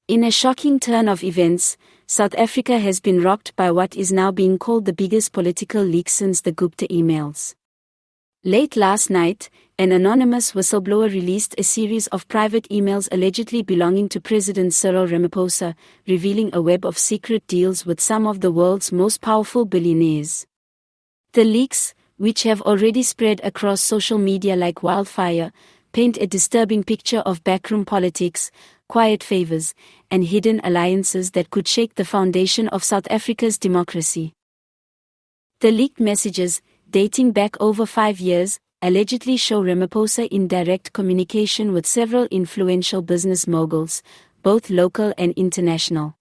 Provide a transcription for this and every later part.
In a shocking turn of events, South Africa has been rocked by what is now being called the biggest political leak since the Gupta emails. Late last night, an anonymous whistleblower released a series of private emails allegedly belonging to President Cyril Ramaphosa, revealing a web of secret deals with some of the world's most powerful billionaires. The leaks, which have already spread across social media like wildfire, paint a disturbing picture of backroom politics, quiet favors, and hidden alliances that could shake the foundation of South Africa's democracy. The leaked messages, dating back over 5 years, allegedly show Ramaphosa in direct communication with several influential business moguls, both local and international.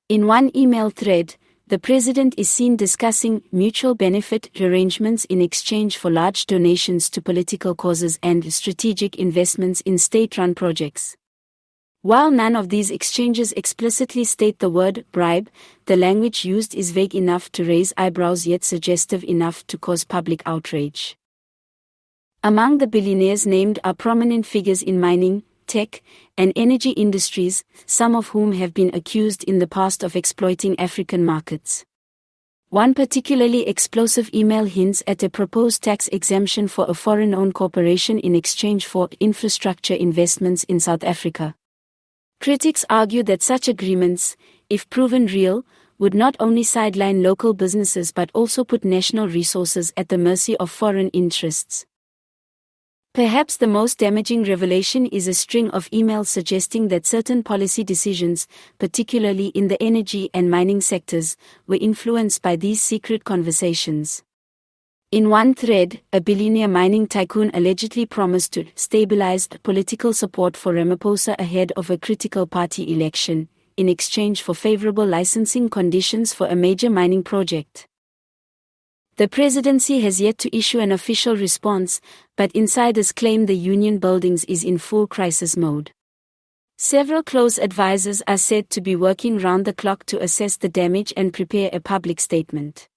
In one email thread, the president is seen discussing mutual benefit arrangements in exchange for large donations to political causes and strategic investments in state-run projects. While none of these exchanges explicitly state the word bribe, the language used is vague enough to raise eyebrows yet suggestive enough to cause public outrage. Among the billionaires named are prominent figures in mining, tech, and energy industries, some of whom have been accused in the past of exploiting African markets. One particularly explosive email hints at a proposed tax exemption for a foreign-owned corporation in exchange for infrastructure investments in South Africa. Critics argue that such agreements, if proven real, would not only sideline local businesses but also put national resources at the mercy of foreign interests. Perhaps the most damaging revelation is a string of emails suggesting that certain policy decisions, particularly in the energy and mining sectors, were influenced by these secret conversations. In one thread, a billionaire mining tycoon allegedly promised to stabilize political support for Ramaphosa ahead of a critical party election, in exchange for favorable licensing conditions for a major mining project. The presidency has yet to issue an official response, but insiders claim the Union Buildings is in full crisis mode. Several close advisors are said to be working round the clock to assess the damage and prepare a public statement.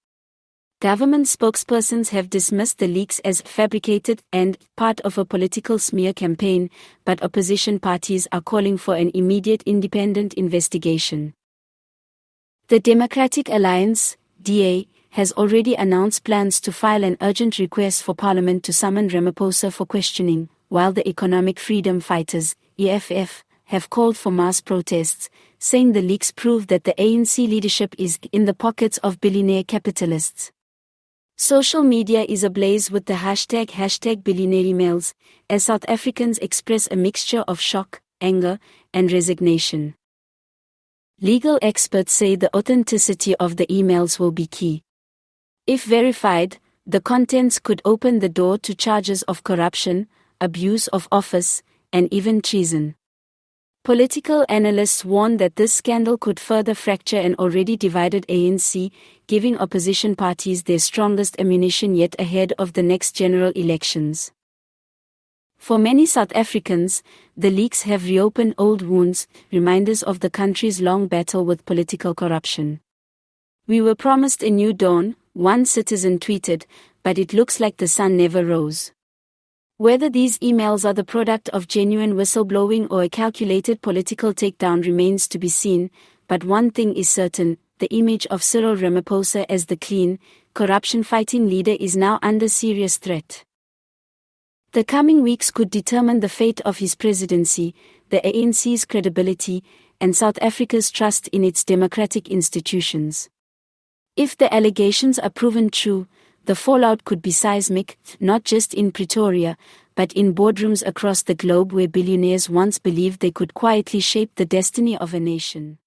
Government spokespersons have dismissed the leaks as fabricated and part of a political smear campaign, but opposition parties are calling for an immediate independent investigation. The Democratic Alliance, DA, has already announced plans to file an urgent request for Parliament to summon Ramaphosa for questioning, while the Economic Freedom Fighters, EFF, have called for mass protests, saying the leaks prove that the ANC leadership is in the pockets of billionaire capitalists. Social media is ablaze with the hashtag billionaire emails, as South Africans express a mixture of shock, anger, and resignation. Legal experts say the authenticity of the emails will be key. If verified, the contents could open the door to charges of corruption, abuse of office, and even treason. Political analysts warn that this scandal could further fracture an already divided ANC, giving opposition parties their strongest ammunition yet ahead of the next general elections. For many South Africans, the leaks have reopened old wounds, reminders of the country's long battle with political corruption. "We were promised a new dawn," one citizen tweeted, "but it looks like the sun never rose." Whether these emails are the product of genuine whistleblowing or a calculated political takedown remains to be seen, but one thing is certain: the image of Cyril Ramaphosa as the clean, corruption-fighting leader is now under serious threat. The coming weeks could determine the fate of his presidency, the ANC's credibility, and South Africa's trust in its democratic institutions. If the allegations are proven true, the fallout could be seismic, not just in Pretoria, but in boardrooms across the globe where billionaires once believed they could quietly shape the destiny of a nation.